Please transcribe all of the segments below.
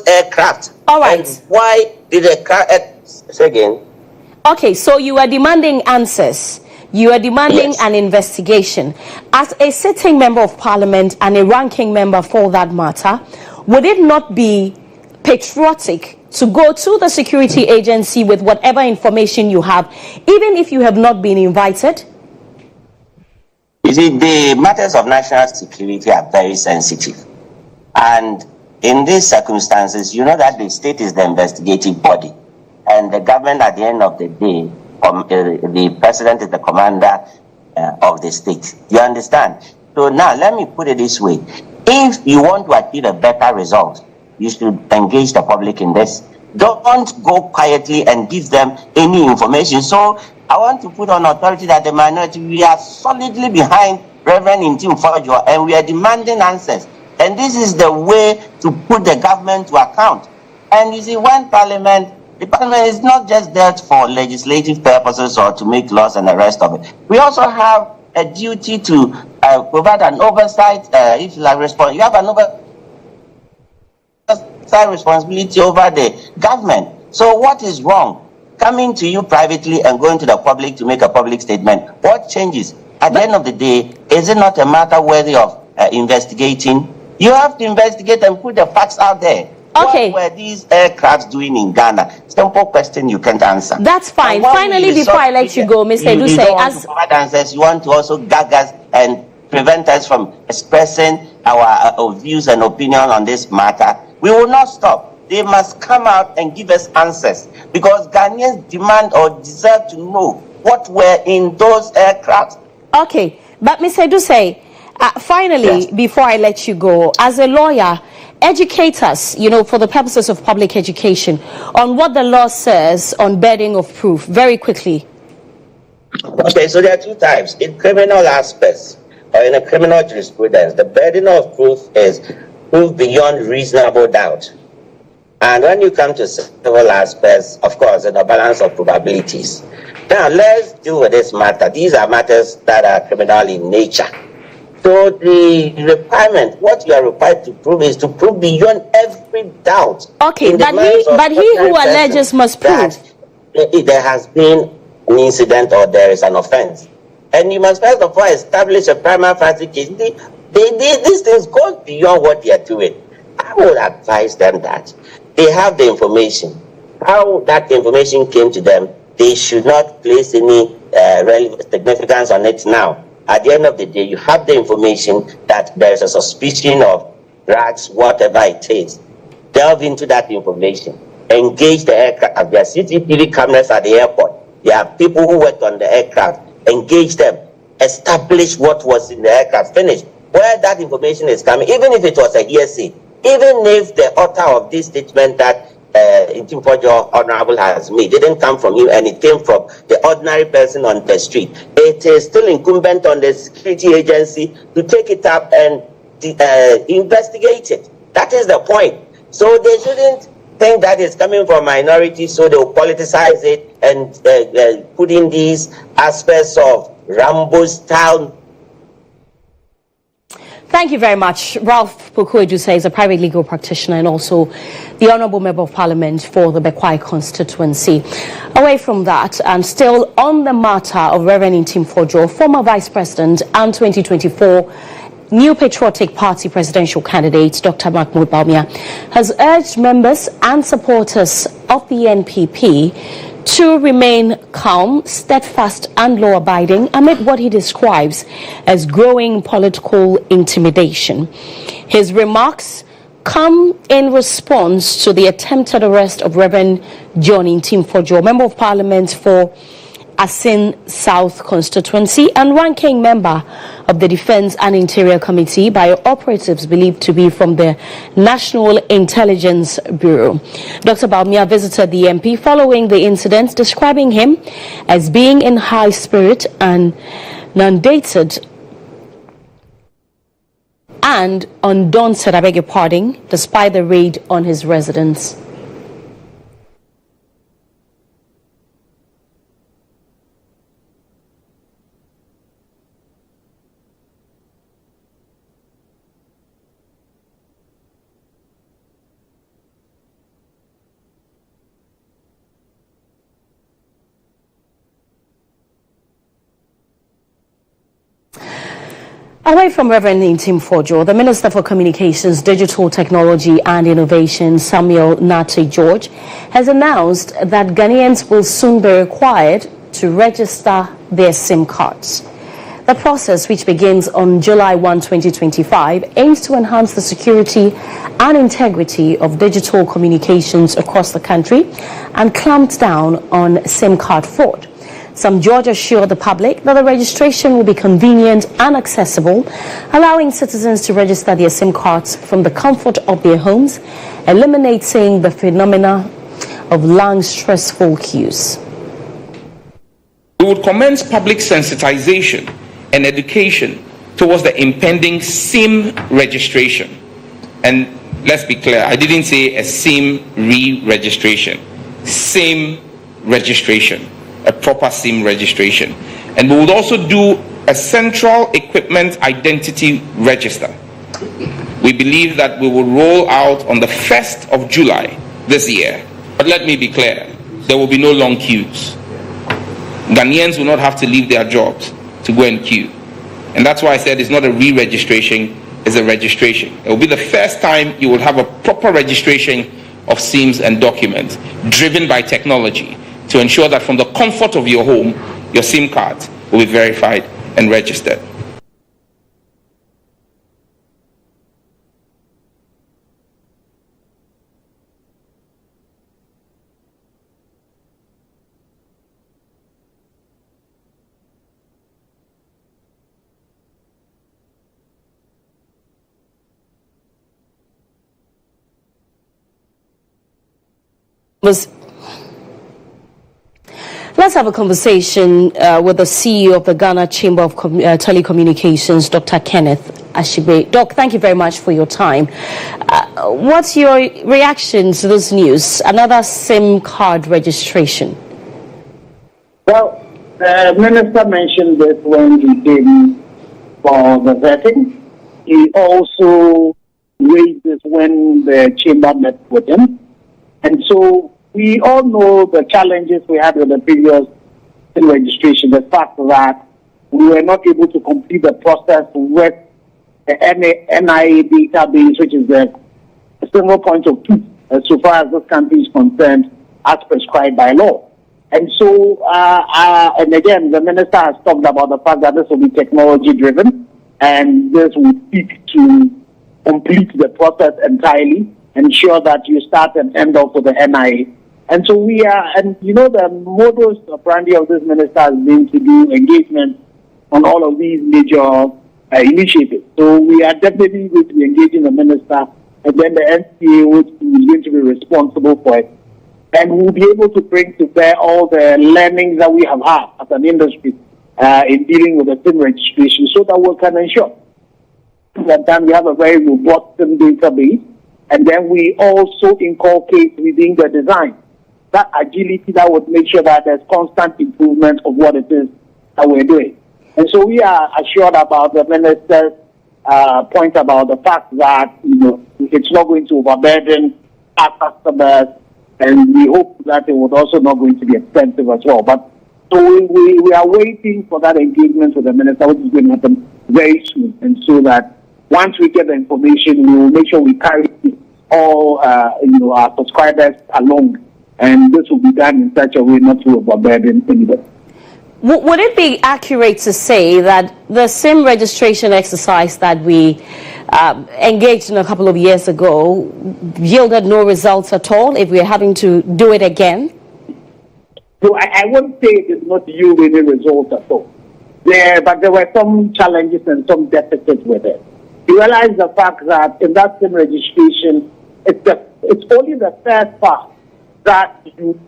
aircraft? All right. And why did the car? Say again. Okay, so you are demanding answers. You are demanding an investigation. As a sitting member of parliament and a ranking member for that matter, would it not be patriotic to go to the security agency with whatever information you have, even if you have not been invited? You see, the matters of national security are very sensitive. And in these circumstances, you know that the state is the investigative body. And the government, at the end of the day, the president is the commander of the state. You understand? So now, let me put it this way. If you want to achieve a better result, you should engage the public in this. Don't go quietly and give them any information. So I want to put on authority that the minority, we are solidly behind Reverend Intim Fojo, and we are demanding answers. And this is the way to put the government to account. And you see, when the parliament is not just there for legislative purposes or to make laws and the rest of it. We also have a duty to provide an oversight. If you like, you have an oversight responsibility over the government. So what is wrong? Coming to you privately and going to the public to make a public statement. What changes? At the end of the day, is it not a matter worthy of investigating? You have to investigate and put the facts out there. Okay. What were these aircrafts doing in Ghana? Simple question you can't answer. That's fine. Finally, before I let you go, Mr. Eduse, you don't want to provide answers. You want to also gag us and prevent us from expressing our views and opinion on this matter. We will not stop. They must come out and give us answers, because Ghanaians demand or deserve to know what were in those aircrafts. Okay, but Mr. Eduse, finally, before I let you go, as a lawyer, educate us, for the purposes of public education, on what the law says on burden of proof, very quickly. Okay, so there are two types. In criminal aspects, or in a criminal jurisprudence, the burden of proof is proof beyond reasonable doubt. And when you come to civil aspects, of course, in a balance of probabilities. Now, let's deal with this matter. These are matters that are criminal in nature. So the requirement, what you are required to prove is to prove beyond every doubt. Okay, but he who alleges must prove that there has been an incident or there is an offense. And you must first of all establish a prima facie case. These things go beyond what they are doing. I would advise them that they have the information. How that information came to them, they should not place any significance on it now. At the end of the day, you have the information that there is a suspicion of drugs, whatever it is. Delve into that information. Engage the aircraft. There are CCTV cameras at the airport. There are people who work on the aircraft. Engage them. Establish what was in the aircraft. Finish. Where that information is coming, even if it was a hearsay, even if the author of this statement that Intim Fojo Honorable has made didn't come from him and it came from the ordinary person on the street, it is still incumbent on the security agency to take it up and investigate it. That is the point. So they shouldn't think that it's coming from minorities, so they'll politicize it and put in these aspects of Rambo style. Thank you very much. Ralph Bawku is a private legal practitioner and also the Honourable Member of Parliament for the Bekwai constituency. Away from that, and still on the matter of Reverend Intim Fojo, former Vice President and 2024 New Patriotic Party presidential candidate Dr. Mahmoud Bawumia has urged members and supporters of the NPP to remain calm, steadfast and law-abiding amid what he describes as growing political intimidation. His remarks come in response to the attempted arrest of Reverend GHOne Intim Fojo, Member of Parliament for Asin South constituency and ranking member of the Defense and Interior Committee, by operatives believed to be from the National Intelligence Bureau. Dr. Bawumia visited the MP following the incident, describing him as being in high spirit and undated and undaunted, despite the raid on his residence. Away from Reverend Ntim Fojo, the Minister for Communications, Digital Technology and Innovation, Samuel Nate George, has announced that Ghanaians will soon be required to register their SIM cards. The process, which begins on July 1, 2025, aims to enhance the security and integrity of digital communications across the country and clamp down on SIM card fraud. Some George assured the public that the registration will be convenient and accessible, allowing citizens to register their SIM cards from the comfort of their homes, eliminating the phenomena of long, stressful queues. We would commence public sensitization and education towards the impending SIM registration. And let's be clear, I didn't say a SIM re-registration. SIM registration. A proper SIM registration. And we would also do a central equipment identity register. We believe that we will roll out on the 1st of July this year. But let me be clear, there will be no long queues. Ghanaians will not have to leave their jobs to go and queue. And that's why I said it's not a re-registration, it's a registration. It will be the first time you will have a proper registration of SIMs and documents driven by technology, to ensure that from the comfort of your home, your SIM cards will be verified and registered. Let's have a conversation with the CEO of the Ghana Chamber of Telecommunications, Dr. Kenneth Ashibe. Doc, thank you very much for your time. What's your reaction to this news? Another SIM card registration? Well, the minister mentioned this when he came for the vetting. He also raised this when the chamber met with him. And so we all know the challenges we had with the previous registration, the fact that we were not able to complete the process with the NIA database, which is the single point of truth, so far as this country is concerned, as prescribed by law. And so, and again, the minister has talked about the fact that this will be technology-driven, and this will seek to complete the process entirely, ensure that you start and end off with the NIA. And so we are, and you know, the modus operandi of this minister has been to do engagement on all of these major initiatives. So we are definitely going to be engaging the minister, and then the NCA, which is going to be responsible for it. And we'll be able to bring to bear all the learnings that we have had as an industry in dealing with the SIM registration, so that we can ensure that then we have a very robust SIM database, and then we also inculcate within the design that agility that would make sure that there's constant improvement of what it is that we're doing. And so we are assured about the minister's point about the fact that, you know, it's not going to overburden our customers, and we hope that it would also not going to be expensive as well. But so we are waiting for that engagement with the minister, which is going to happen very soon. And so that once we get the information, we will make sure we carry all our subscribers along. And this will be done in such a way not to overburden anybody. Would it be accurate to say that the SIM registration exercise that we engaged in a couple of years ago yielded no results at all if we're having to do it again? So I won't say it did not yield any results at all. But there were some challenges and some deficits with it. You realize the fact that in that SIM registration, it's only the first part that you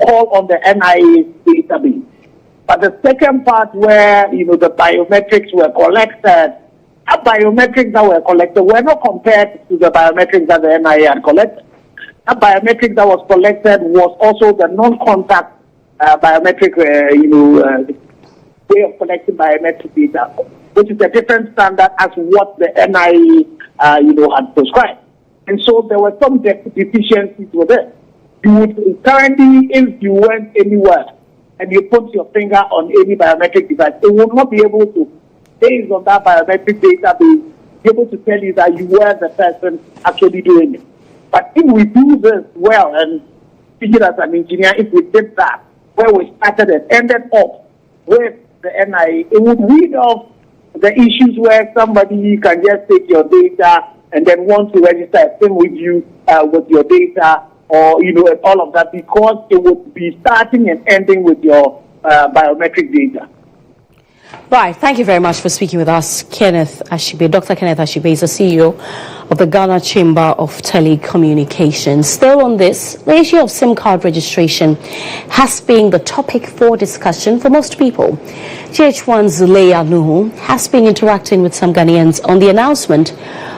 call on the NIA database. But the second part where, you know, the biometrics were collected, the biometrics that were collected were not compared to the biometrics that the NIA had collected. The biometric that was collected was also the non-contact biometric, way of collecting biometric data, which is a different standard as what the NIA, had prescribed. And so there were some deficiencies with it. You would currently, if you went anywhere and you put your finger on any biometric device, it will not be able to based on that biometric database, be able to tell you that you were the person actually doing it. But if we do this well, and speaking as an engineer, if we did that, where we started and ended up with the NIA, it would rid off the issues where somebody can just take your data and then want to register a SIM with you with your data, or and all of that, because it would be starting and ending with your biometric data. Right, thank you very much for speaking with us, Kenneth Ashibe. Dr. Kenneth Ashibe is the CEO of the Ghana Chamber of Telecommunications. Still on this, the issue of SIM card registration has been the topic for discussion for most people. GHOne's Leia Nuhu has been interacting with some Ghanaians on the announcement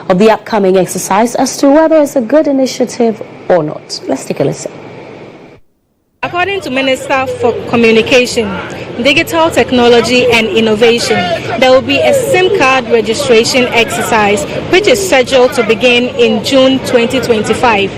of the upcoming exercise as to whether it's a good initiative or not. Let's take a listen. According to Minister for Communication, Digital Technology and Innovation, there will be a SIM card registration exercise which is scheduled to begin in June 2025.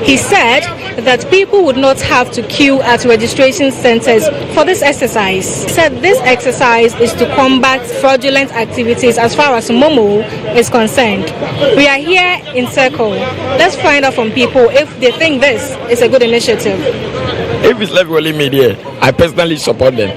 He said that people would not have to queue at registration centers for this exercise. He said this exercise is to combat fraudulent activities as far as Momo is concerned. We are here in Circle. Let's find out from people if they think this is a good initiative. If it's left only media, I personally support them.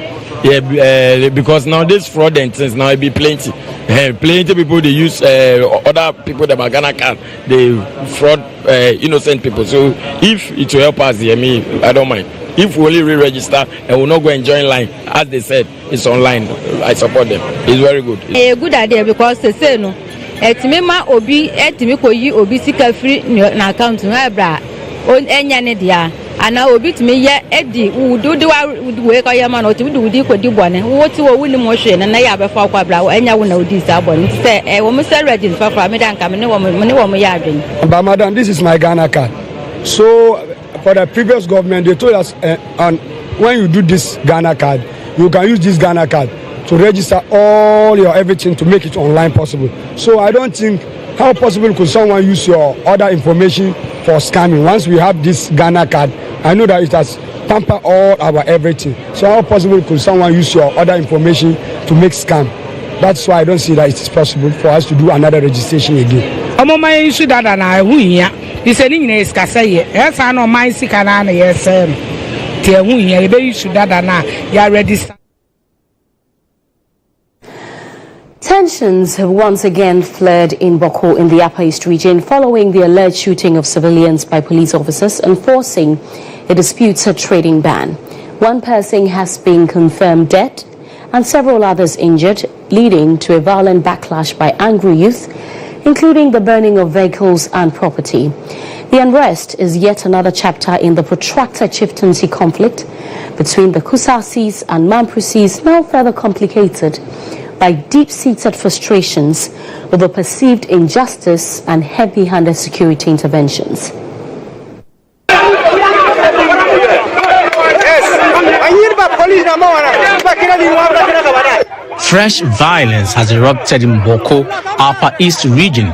Yeah, because now this fraud and things now it be plenty. Plenty people they use other people that are Ghana card, they fraud innocent people. So if it will help us, I don't mind. If we only re-register and we'll not go and join line, as they said, it's online. I support them. It's very good. A good idea because they say no. Etimema obi etimiko obi sika free na account no bra on enya ne dia. Ana obi tumi ye edi wudu de we ka yama no tumi wudi ko di bone wo ti wo wuni mo hwe na ya be fa kwa bra enya wo na odi sa bone say wo mo say ready fa fra me dan ka me ne wo ya adwen. But madam, this is my Ghana card. So for the previous government, they told us and when you do this Ghana card, you can use this Ghana card to register all your everything to make it online possible. So I don't think how possible could someone use your other information for scamming. Once we have this Ghana card, I know that it has pampered all our everything. So how possible could someone use your other information to make scam? That's why I don't see that it is possible for us to do another registration again. Tensions have once again flared in Bawku in the Upper East region following the alleged shooting of civilians by police officers enforcing a disputes-trading ban. One person has been confirmed dead and several others injured, leading to a violent backlash by angry youth, including the burning of vehicles and property. The unrest is yet another chapter in the protracted chieftaincy conflict between the Kusasis and Mamprusis, now further complicated by deep-seated frustrations over perceived injustice and heavy-handed security interventions. Fresh violence has erupted in Bawku, Upper East region,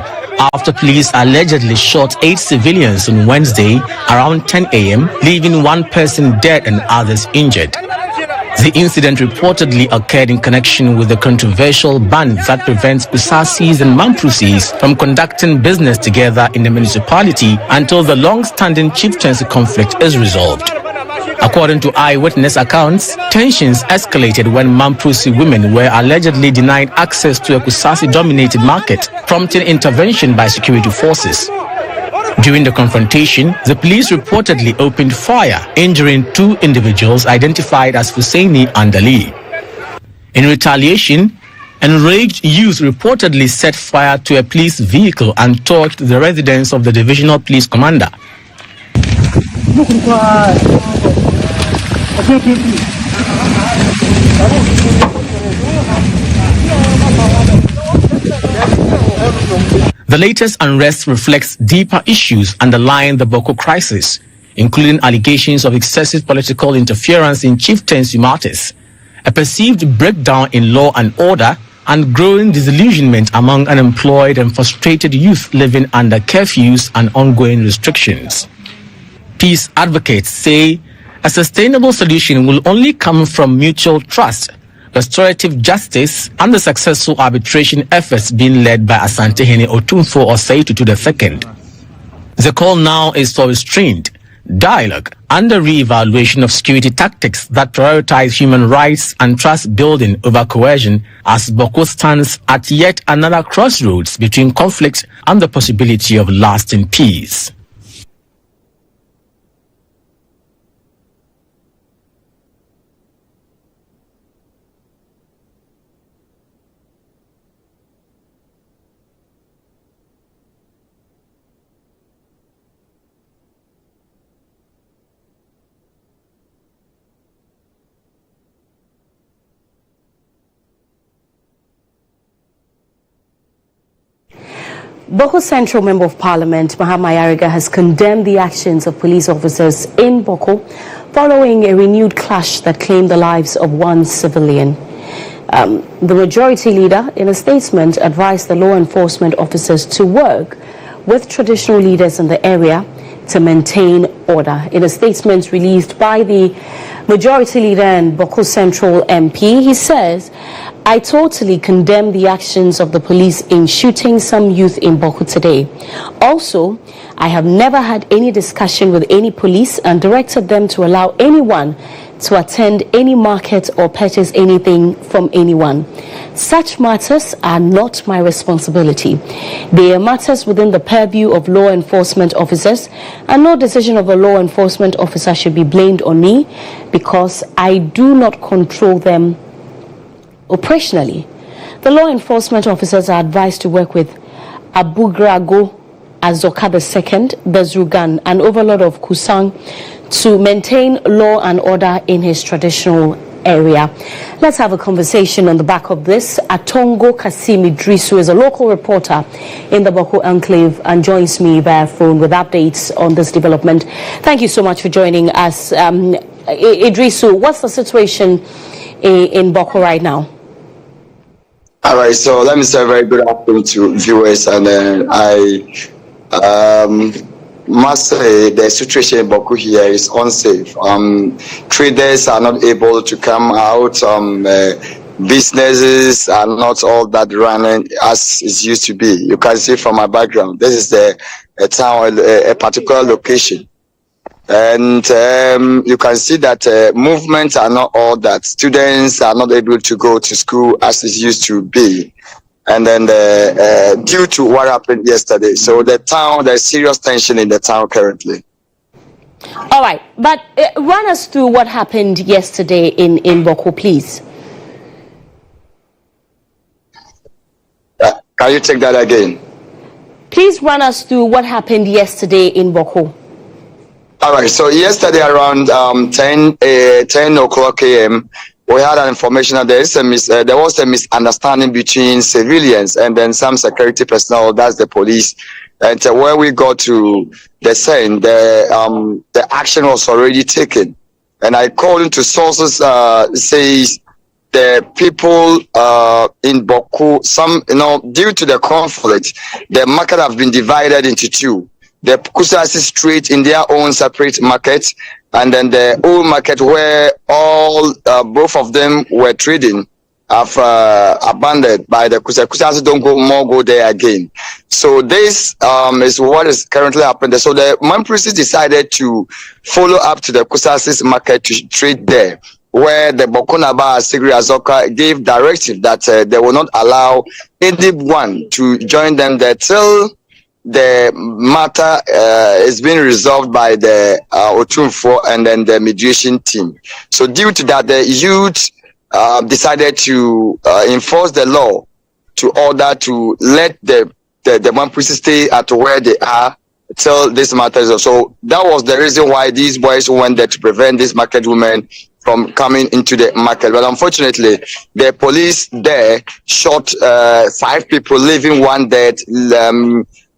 after police allegedly shot 8 civilians on Wednesday around 10 a.m., leaving one person dead and others injured. The incident reportedly occurred in connection with the controversial ban that prevents Kusasis and Mamprusis from conducting business together in the municipality until the long-standing chieftaincy conflict is resolved. According to eyewitness accounts, tensions escalated when Mamprusi women were allegedly denied access to a Kusasi-dominated market, prompting intervention by security forces. During the confrontation, the police reportedly opened fire, injuring 2 individuals identified as Husseini and Ali. In retaliation, enraged youth reportedly set fire to a police vehicle and torched the residence of the divisional police commander. The latest unrest reflects deeper issues underlying the Bawku crisis, including allegations of excessive political interference in chieftaincy matters, a perceived breakdown in law and order, and growing disillusionment among unemployed and frustrated youth living under curfews and ongoing restrictions. Peace advocates say a sustainable solution will only come from mutual trust, restorative justice, and the successful arbitration efforts being led by Asantehene Otumfuo Osei Tutu II. The call now is for restraint, dialogue, and the re-evaluation of security tactics that prioritize human rights and trust building over coercion, as Bawku stands at yet another crossroads between conflict and the possibility of lasting peace. Bawku Central Member of Parliament Amihere has condemned the actions of police officers in Bawku following a renewed clash that claimed the lives of one civilian. The majority leader, in a statement, advised the law enforcement officers to work with traditional leaders in the area to maintain order. In a statement released by the majority leader and Bawku Central MP, he says, "I totally condemn the actions of the police in shooting some youth in Bawku today. Also, I have never had any discussion with any police and directed them to allow anyone to attend any market or purchase anything from anyone. Such matters are not my responsibility. They are matters within the purview of law enforcement officers, and no decision of a law enforcement officer should be blamed on me because I do not control them operationally. The law enforcement officers are advised to work with Abugrago Azoka II, the Zrugan, an overlord of Kusang, to maintain law and order in his traditional area." Let's have a conversation on the back of this. Atongo Kasim Idrisu is a local reporter in the Bawku enclave and joins me via phone with updates on this development. Thank you so much for joining us. Idrisu, what's the situation in Bawku right now? All right, so let me say a very good afternoon to viewers, and I must say the situation in Bawku here is unsafe. Traders are not able to come out. Businesses are not all that running as it used to be. You can see from my background, this is a town, a particular location. And you can see that movements are not all that. Students are not able to go to school as it used to be. And then due to what happened yesterday. So there's serious tension in the town currently. All right, but run us through what happened yesterday in Bawku, please. Can you take that again? Please run us through what happened yesterday in Bawku. All right, so yesterday around 10 o'clock a.m., we had an information that there was a misunderstanding between civilians and then some security personnel, that's the police. And when we got to the scene, the action was already taken. And according to sources, says the people in Bawku, due to the conflict, the market have been divided into two. The Kusasi Street in their own separate market, and then the old market where both of them were trading have abandoned by the Kusasi. Kusasi don't go there again. So this is what is currently happening. So the Mamprisi decided to follow up to the Kusasi's market to trade there, where the Bokunaba Sigri Azoka gave directive that they will not allow anyone to join them there till the matter is being resolved by the Otumfuo and then the mediation team. So due to that, the youth decided to enforce the law to order to let the Mamprisi stay at where they are till this matter is resolved. So that was the reason why these boys went there to prevent these market women from coming into the market. But unfortunately, the police there shot 5 people, leaving 1 dead,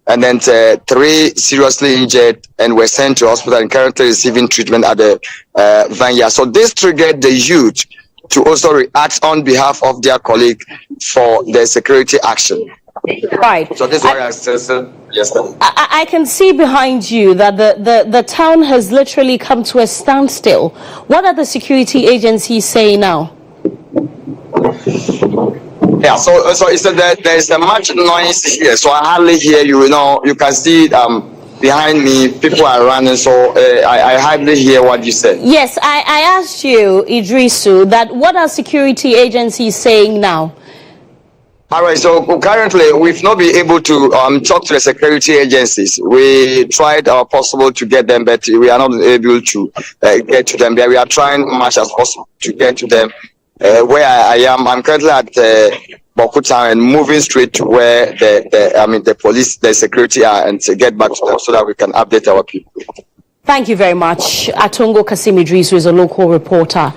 and then 3 seriously injured and were sent to hospital and currently receiving treatment at the vineyard. So this triggered the youth to also react on behalf of their colleague for the security action. Right. So this is why I said yes. I can see behind you that the town has literally come to a standstill. What are the security agencies saying now? Yeah, so it's there's a much noise here, so I hardly hear you. You know, you can see behind me people are running, so I hardly hear what you said. Yes, I asked you, Idrisu, that what are security agencies saying now? All right, so currently we've not been able to talk to the security agencies. We tried our possible to get them, but we are not able to get to them. We are trying much as possible to get to them. Where I am, I'm currently at Bawku town and moving straight to where the police, the security are, and to get back to them so that we can update our people. Thank you very much. Atongo Kasim Idrisu is a local reporter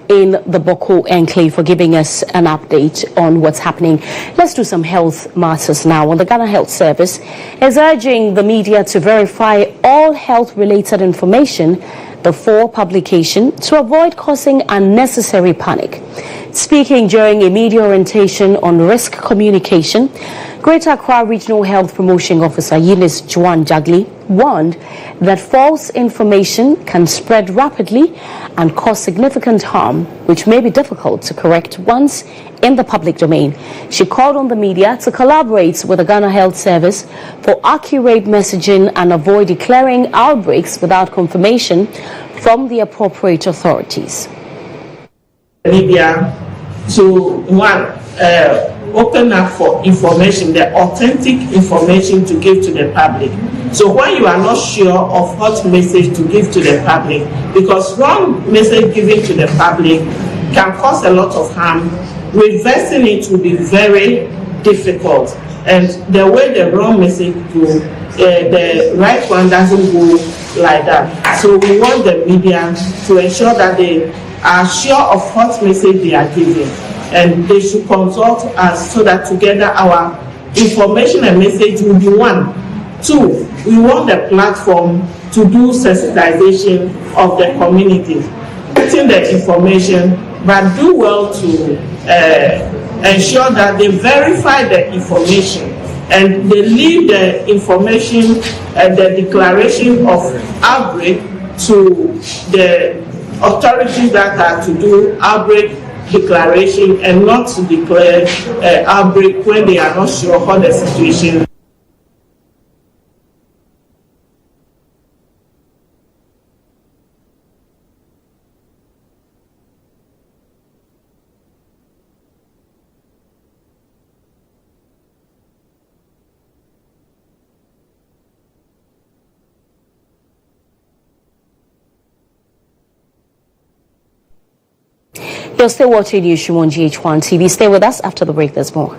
in the Bawku enclave for giving us an update on what's happening. Let's do some health matters now. The Ghana Health Service is urging the media to verify all health-related information before publication to avoid causing unnecessary panic. Speaking during a media orientation on risk communication, Greater Accra Regional Health Promotion Officer GHOne warned that false information can spread rapidly and cause significant harm, which may be difficult to correct once in the public domain. She called on the media to collaborate with the Ghana Health Service for accurate messaging and avoid declaring outbreaks without confirmation from the appropriate authorities. Media to open up for information, the authentic information to give to the public. So when you are not sure of what message to give to the public, because wrong message given to the public can cause a lot of harm, reversing it will be very difficult. And the way the wrong message goes, the right one doesn't go like that. So we want the media to ensure that they are sure of what message they are giving, and they should consult us so that together our information and message will be one. Two, we want the platform to do sensitization of the community, getting the information, but do well to ensure that they verify the information and they leave the information and the declaration of outbreak to the authorities that are to do outbreak declaration and not to declare outbreak when they are not sure how the situation. You're still watching GHOne on GHOne TV. Stay with us. After the break, there's more.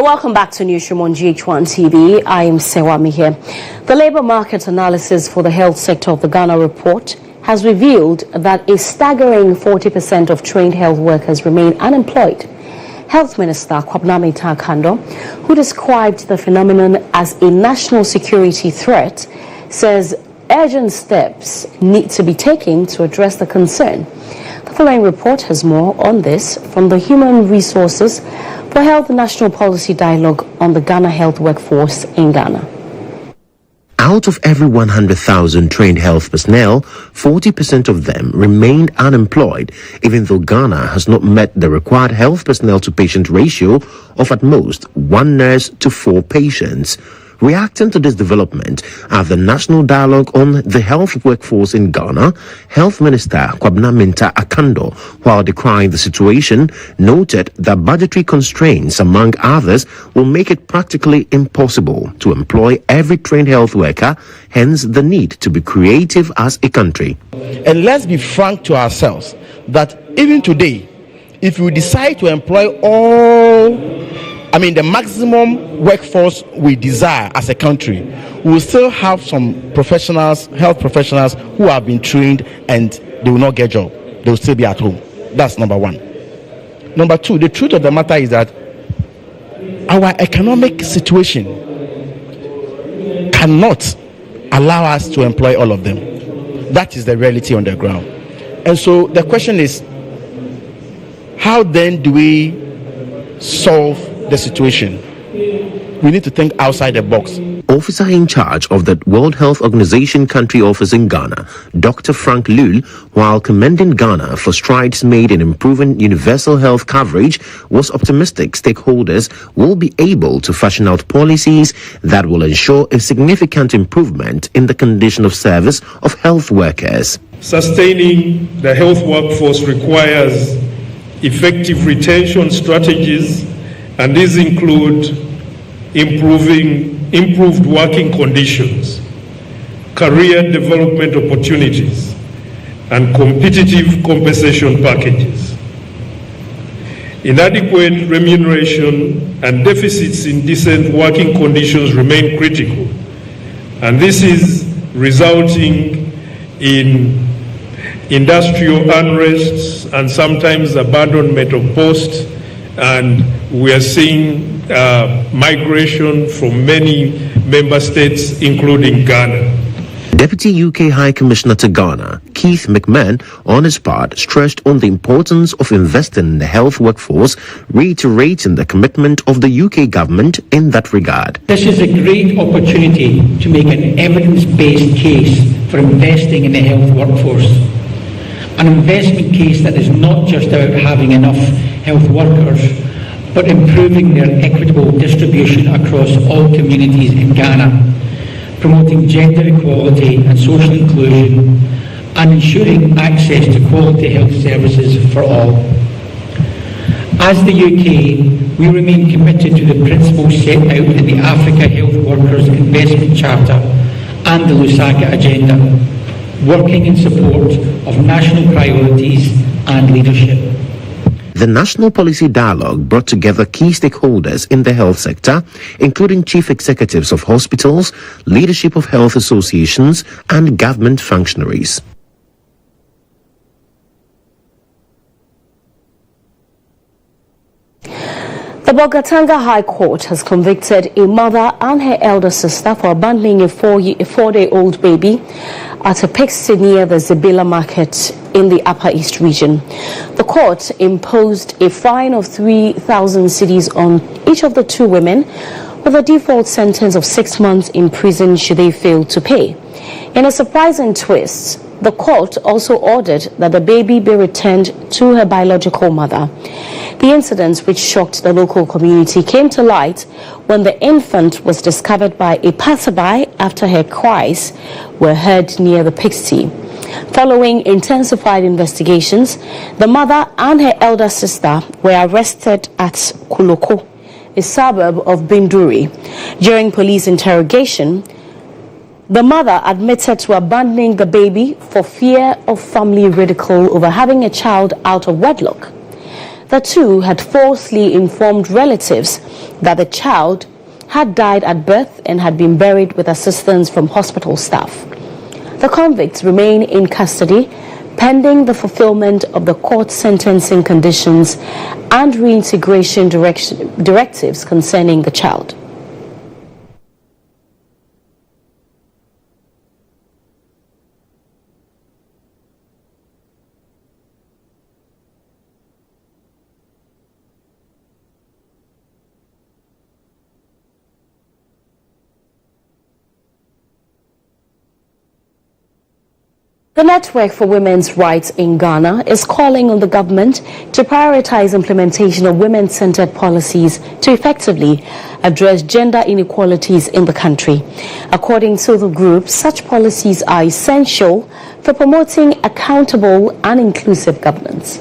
You're welcome back to Newsroom on GHOne TV. I am Serwaa Amihere. The labour market analysis for the health sector of the Ghana report has revealed that a staggering 40% of trained health workers remain unemployed. Health Minister GHOne Akando, who described the phenomenon as a national security threat, says urgent steps need to be taken to address the concern. The following report has more on this from the Human Resources for Health National Policy Dialogue on the Ghana health workforce in Ghana. Out of every 100,000 trained health personnel, 40% of them remained unemployed, even though Ghana has not met the required health personnel to patient ratio of at most 1 nurse to 4 patients. Reacting to this development at the National Dialogue on the Health Workforce in Ghana, Health Minister GHOne Akando, while decrying the situation, noted that budgetary constraints, among others, will make it practically impossible to employ every trained health worker, hence the need to be creative as a country. And let's be frank to ourselves that even today, if we decide to employ the maximum workforce we desire as a country, we will still have some professionals, health professionals, who have been trained and they will not get a job. They will still be at home. That's number one. Number two, the truth of the matter is that our economic situation cannot allow us to employ all of them. That is the reality on the ground. And so the question is, how then do we solve the situation? We need to think outside the box. Officer in charge of the World Health Organization country office in Ghana, Dr. Frank Lul, while commending Ghana for strides made in improving universal health coverage, was optimistic stakeholders will be able to fashion out policies that will ensure a significant improvement in the condition of service of health workers. Sustaining the health workforce requires effective retention strategies, and these include improved working conditions, career development opportunities, and competitive compensation packages. Inadequate remuneration and deficits in decent working conditions remain critical, and this is resulting in industrial unrest and sometimes abandonment of posts, and we are seeing migration from many member states, including Ghana. Deputy UK High Commissioner to Ghana, Keith McMahon, on his part, stressed on the importance of investing in the health workforce, reiterating the commitment of the UK government in that regard. This is a great opportunity to make an evidence-based case for investing in the health workforce. An investment case that is not just about having enough health workers, but improving their equitable distribution across all communities in Ghana, promoting gender equality and social inclusion, and ensuring access to quality health services for all. As the UK, we remain committed to the principles set out in the Africa Health Workers Investment Charter and the Lusaka Agenda, working in support of national priorities and leadership. The National Policy Dialogue brought together key stakeholders in the health sector, including chief executives of hospitals, leadership of health associations, and government functionaries. The Bogatanga High Court has convicted a mother and her elder sister for abandoning a four-day-old baby at a pigsty near the Zebila market in the Upper East region. The court imposed a fine of 3,000 cedis on each of the two women, with a default sentence of 6 months in prison should they fail to pay. In a surprising twist, the court also ordered that the baby be returned to her biological mother. The incident, which shocked the local community, came to light when the infant was discovered by a passerby after her cries were heard near the pigsty. Following intensified investigations, the mother and her elder sister were arrested at Kuloko, a suburb of Binduri. During police interrogation, the mother admitted to abandoning the baby for fear of family ridicule over having a child out of wedlock. The two had falsely informed relatives that the child had died at birth and had been buried with assistance from hospital staff. The convicts remain in custody pending the fulfillment of the court sentencing conditions and reintegration directives concerning the child. The Network for Women's Rights in Ghana is calling on the government to prioritize implementation of women-centered policies to effectively address gender inequalities in the country. According to the group, such policies are essential for promoting accountable and inclusive governance.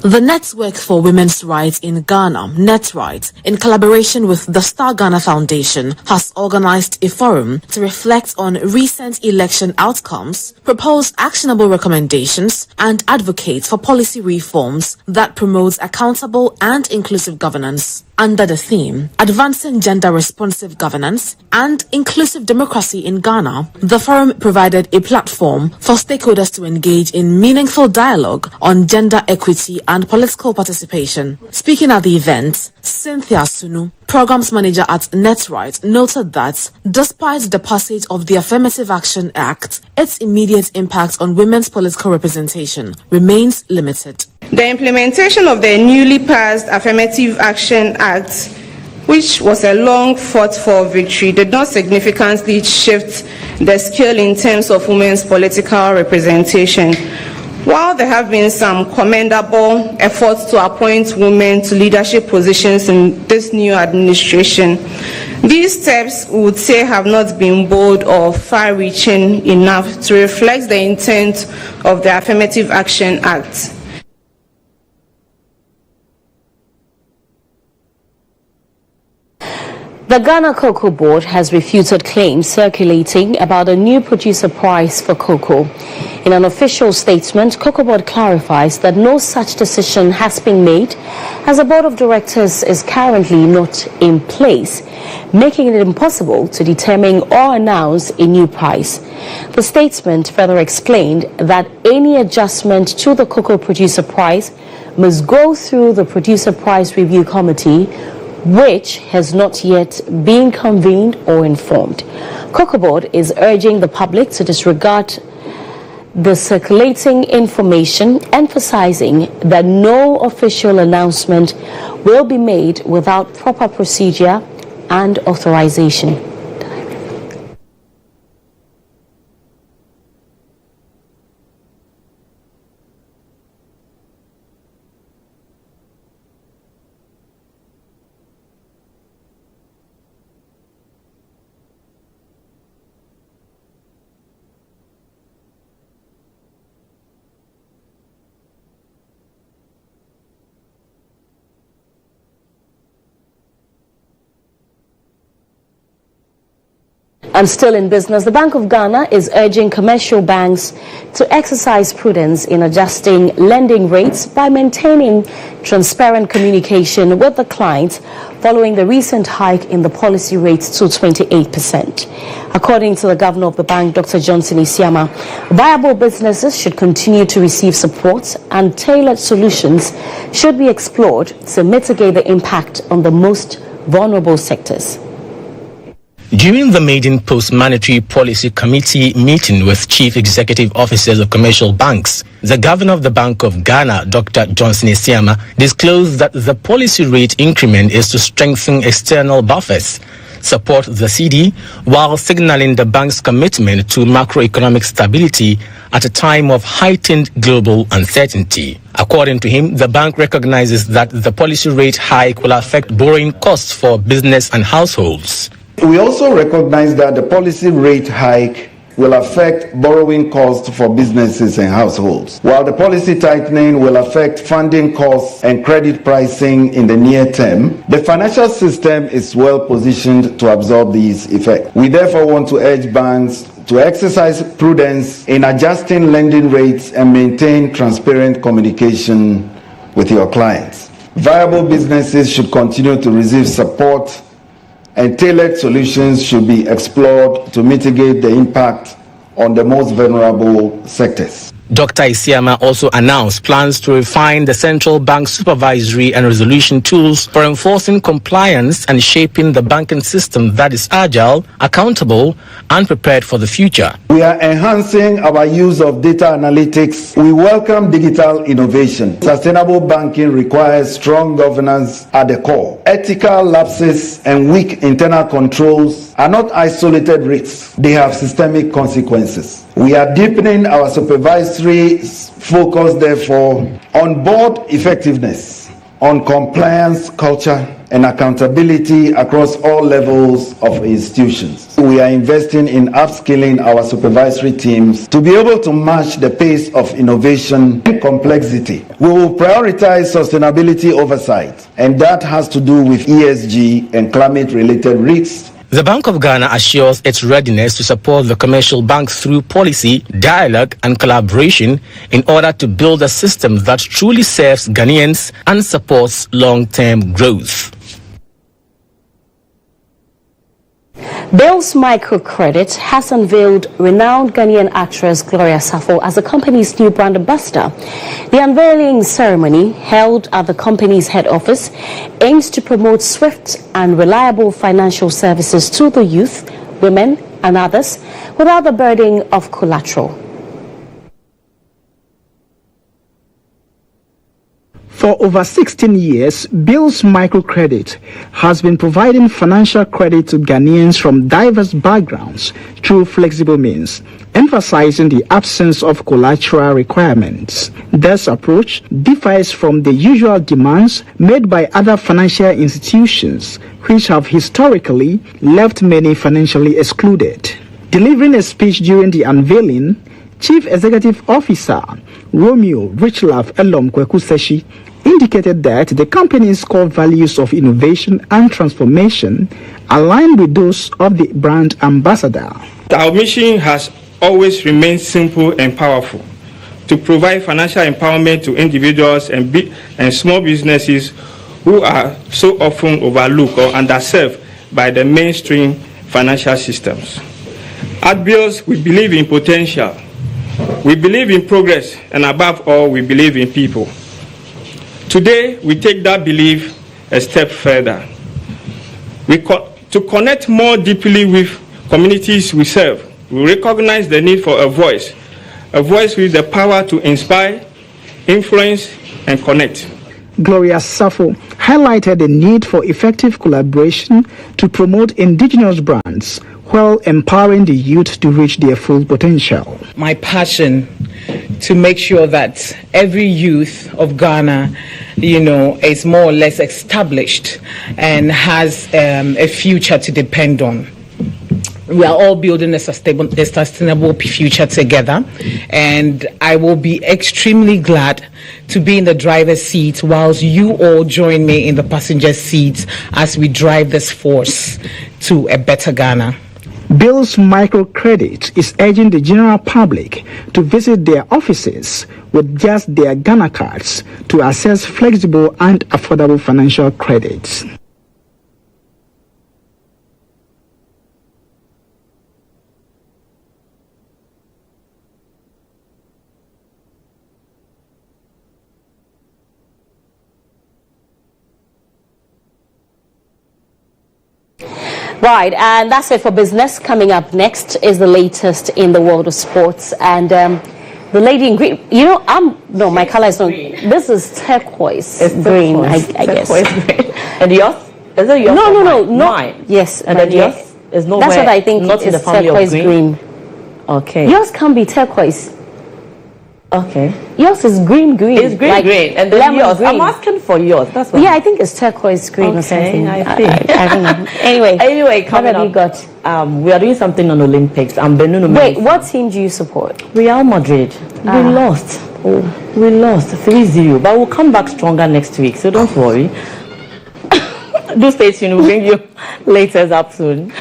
The Network for Women's Rights in Ghana, NetRight, in collaboration with the Star Ghana Foundation, has organized a forum to reflect on recent election outcomes, propose actionable recommendations, and advocate for policy reforms that promote accountable and inclusive governance. Under the theme, Advancing Gender-Responsive Governance and Inclusive Democracy in Ghana, the forum provided a platform for stakeholders to engage in meaningful dialogue on gender equity and political participation. Speaking at the event, Cynthia Sunu, Programs Manager at NetRight, noted that despite the passage of the Affirmative Action Act, its immediate impact on women's political representation remains limited. The implementation of the newly passed Affirmative Action Act, which was a long fought for victory, did not significantly shift the scale in terms of women's political representation. While there have been some commendable efforts to appoint women to leadership positions in this new administration, these steps, we would say, have not been bold or far-reaching enough to reflect the intent of the Affirmative Action Act. The Ghana Cocoa Board has refuted claims circulating about a new producer price for cocoa. In an official statement, Cocoa Board clarifies that no such decision has been made, as the Board of Directors is currently not in place, making it impossible to determine or announce a new price. The statement further explained that any adjustment to the cocoa producer price must go through the Producer Price Review Committee, which has not yet been convened or informed. Cocoa Board is urging the public to disregard the circulating information, emphasizing that no official announcement will be made without proper procedure and authorization. And still in business, the Bank of Ghana is urging commercial banks to exercise prudence in adjusting lending rates by maintaining transparent communication with the clients following the recent hike in the policy rate to 28%. According to the governor of the bank, Dr. Johnson Isiama, viable businesses should continue to receive support and tailored solutions should be explored to mitigate the impact on the most vulnerable sectors. During the maiden post-monetary policy committee meeting with chief executive officers of commercial banks, the governor of the Bank of Ghana, Dr. Johnson Isiama, disclosed that the policy rate increment is to strengthen external buffers, support the CD, while signaling the bank's commitment to macroeconomic stability at a time of heightened global uncertainty. According to him, the bank recognizes that the policy rate hike will affect borrowing costs for business and households. We also recognize that the policy rate hike will affect borrowing costs for businesses and households, while the policy tightening will affect funding costs and credit pricing in the near term. The financial system is well positioned to absorb these effects. We therefore want to urge banks to exercise prudence in adjusting lending rates and maintain transparent communication with your clients. Viable businesses should continue to receive support, and tailored solutions should be explored to mitigate the impact on the most vulnerable sectors. Dr. Isiama also announced plans to refine the central bank supervisory and resolution tools for enforcing compliance and shaping the banking system that is agile, accountable, and prepared for the future. We are enhancing our use of data analytics. We welcome digital innovation. Sustainable banking requires strong governance at the core. Ethical lapses and weak internal controls are not isolated risks. They have systemic consequences. We are deepening our supervisory focus, therefore, on board effectiveness, on compliance culture, and accountability across all levels of institutions. We are investing in upskilling our supervisory teams to be able to match the pace of innovation and complexity. We will prioritize sustainability oversight, and that has to do with ESG and climate-related risks. The Bank of Ghana assures its readiness to support the commercial bank through policy, dialogue, and collaboration in order to build a system that truly serves Ghanaians and supports long-term growth. Bill's Microcredit has unveiled renowned Ghanaian actress Gloria Safo as the company's new brand ambassador. The unveiling ceremony, held at the company's head office, aims to promote swift and reliable financial services to the youth, women, and others without the burden of collateral. For over 16 years, Bill's Microcredit has been providing financial credit to Ghanaians from diverse backgrounds through flexible means, emphasizing the absence of collateral requirements. This approach differs from the usual demands made by other financial institutions, which have historically left many financially excluded. Delivering a speech during the unveiling, Chief Executive Officer Romeo Richlove Elom Kwekuseshi indicated that the company's core values of innovation and transformation align with those of the brand ambassador. Our mission has always remained simple and powerful: to provide financial empowerment to individuals and big and small businesses who are so often overlooked or underserved by the mainstream financial systems. At Bills, we believe in potential, we believe in progress, and above all, we believe in people. Today, we take that belief a step further. To connect more deeply with communities we serve, we recognize the need for a voice with the power to inspire, influence, and connect. Gloria Safo highlighted the need for effective collaboration to promote indigenous brands while empowering the youth to reach their full potential. My passion to make sure that every youth of Ghana, is more or less established and has a future to depend on. We are all building a sustainable future together, and I will be extremely glad to be in the driver's seat whilst you all join me in the passenger seat as we drive this force to a better Ghana. Bill's Microcredit is urging the general public to visit their offices with just their Ghana cards to access flexible and affordable financial credits. Right, and that's it for business. Coming up next is the latest in the world of sports, and the lady in green. My color is not. This is turquoise. It's green, turquoise. I guess. Green. And yours? Is it yours? No, mine. Yes, and then yours is nowhere. That's what I think. Not in the family turquoise of green. Okay. Yours can be turquoise. Okay. Yours is green. It's green, and then yours. Green. I'm asking for yours. That's what. Yeah, I think it's turquoise green or something. I see. I don't know. Anyway, coming what have you got? We are doing something on Olympics. Wait, what team do you support? Real Madrid. We lost. We lost 3-0, but we'll come back stronger next week. So don't worry. Do stay tuned. We'll bring you latest up soon.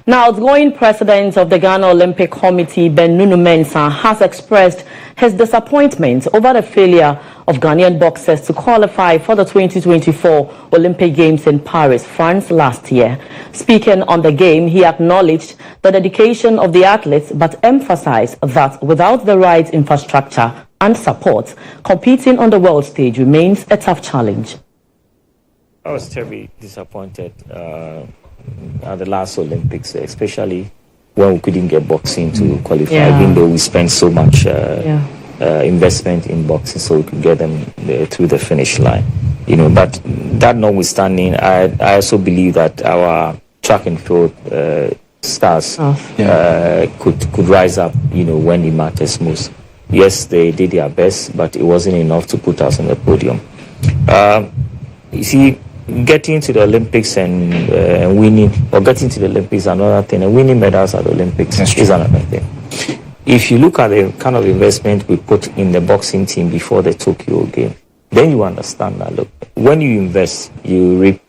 Now, outgoing president of the Ghana Olympic Committee, Ben Mensah, has expressed his disappointment over the failure of Ghanaian boxers to qualify for the 2024 Olympic Games in Paris, France last year. Speaking on the game, he acknowledged the dedication of the athletes but emphasized that without the right infrastructure and support, competing on the world stage remains a tough challenge. I was terribly disappointed at the last Olympics, especially when we couldn't get boxing to qualify, even though we spent so much investment in boxing so we could get them through the finish line. But that notwithstanding, I also believe that our track and field stars could rise up, when it matters most. Yes, they did their best, but it wasn't enough to put us on the podium. You see, getting to the Olympics and winning, or getting to the Olympics is another thing, and winning medals at the Olympics is another thing. If you look at the kind of investment we put in the boxing team before the Tokyo game, then you understand that, look, when you invest, you reap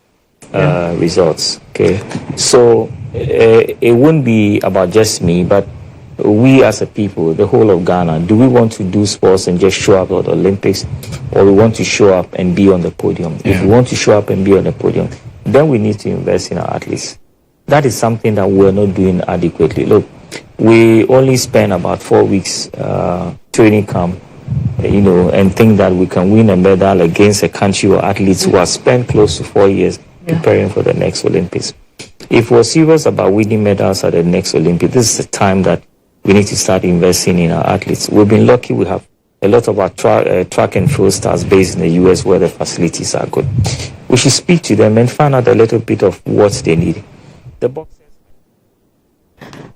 results, okay? So it wouldn't be about just me, but we as a people, the whole of Ghana, do we want to do sports and just show up at the Olympics, or we want to show up and be on the podium? If we want to show up and be on the podium, then we need to invest in our athletes. That is something that we're not doing adequately. Look, we only spend about 4 weeks training camp, and think that we can win a medal against a country or athletes who have spent close to 4 years preparing for the next Olympics. If we're serious about winning medals at the next Olympics, this is the time that we need to start investing in our athletes. We've been lucky. We have a lot of our track and field stars based in the US where the facilities are good. We should speak to them and find out a little bit of what they need.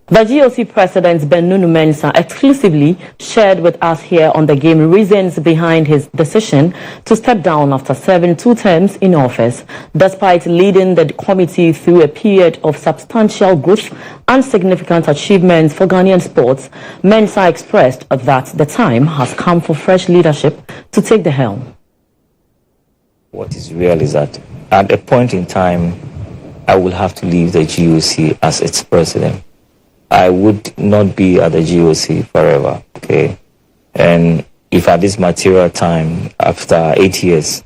The GOC President Ben Mensah exclusively shared with us here on the game reasons behind his decision to step down after serving 2 terms in office. Despite leading the committee through a period of substantial growth and significant achievements for Ghanaian sports, Mensah expressed that the time has come for fresh leadership to take the helm. What is real is that at a point in time, I will have to leave the GOC as its president. I would not be at the GOC forever, okay? And if at this material time, after 8 years,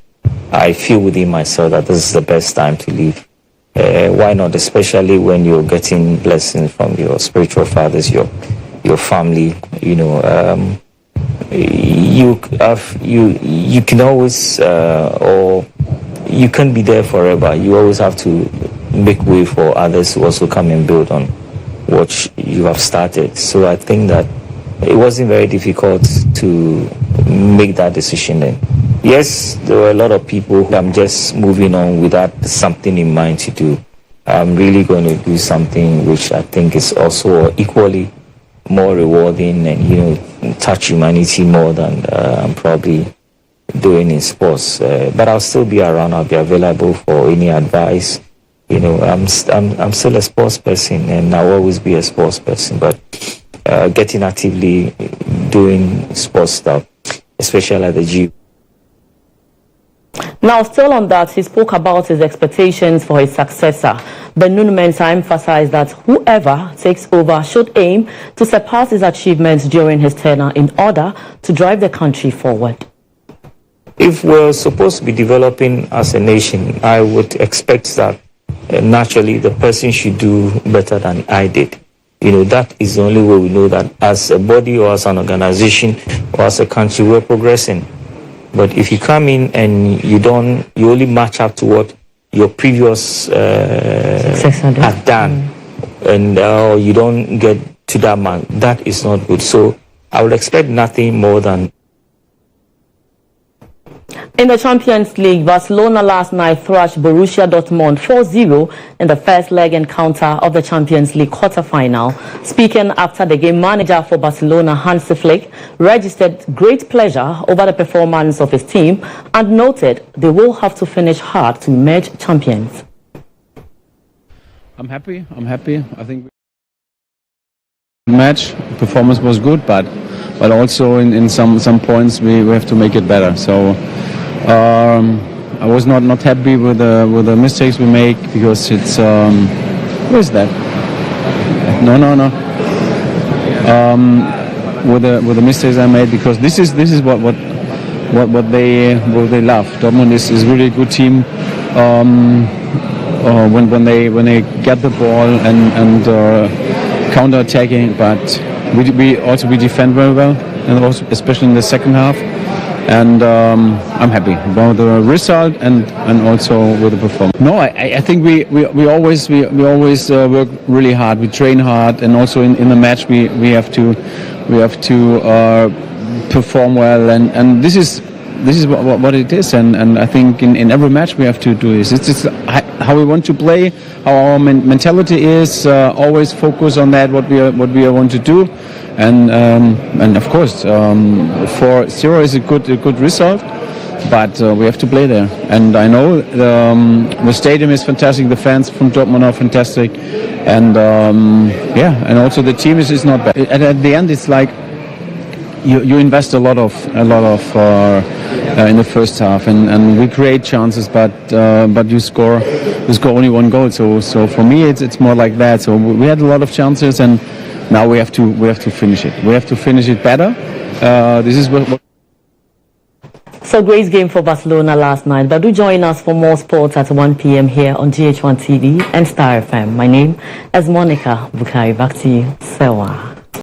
I feel within myself that this is the best time to leave, why not? Especially when you're getting blessings from your spiritual fathers, your family, you can always, or you can't be there forever. You always have to make way for others to also come and build on what you have started. So I think that it wasn't very difficult to make that decision then. Yes, there were a lot of people who I'm just moving on without something in mind to do. I'm really going to do something which I think is also equally more rewarding and, touch humanity more than I'm probably doing in sports. But I'll still be around. I'll be available for any advice. I'm still a sports person, and I'll always be a sports person, but getting actively doing sports stuff, especially at the gym. Now, still on that, he spoke about his expectations for his successor. Ben Mensah emphasized that whoever takes over should aim to surpass his achievements during his tenure in order to drive the country forward. If we're supposed to be developing as a nation, I would expect that naturally the person should do better than I did. That is the only way we know that as a body or as an organization or as a country we're progressing. But if you come in and you only match up to what your previous had done, and you don't get to that mark, that is not good. So I would expect nothing more than. In the Champions League, Barcelona last night thrashed Borussia Dortmund 4-0 in the first leg encounter of the Champions League quarter-final. Speaking after the game, manager for Barcelona, Hansi Flick, registered great pleasure over the performance of his team and noted they will have to finish hard to emerge champions. I'm happy. I think match performance was good, but also in some points we have to make it better. So I was not happy with the mistakes we make, because it's what is that? No. With the mistakes I made, because this is what they love. Dortmund is really a good team. When they get the ball and counter attacking, but we defend very well, and also especially in the second half. And I'm happy about the result and also with the performance. No, I think we always work really hard. We train hard, and also in the match we have to perform well, and this is what it is. And I think in every match we have to do this. It's just how we want to play, how our mentality is. Always focus on that. What we want to do. And of course, 4-0 is a good result, but we have to play there. And I know the stadium is fantastic, the fans from Dortmund are fantastic, and and also the team is not bad. And at the end, it's like you invest a lot of in the first half, and we create chances, but you score only one goal. So for me, it's more like that. So we had a lot of chances, and now we have to finish it. We have to finish it better. This is what. So great game for Barcelona last night. But do join us for more sports at 1 p.m. here on GHOne TV and Star FM. My name is Monica Bukari. Back to you, Serwaa.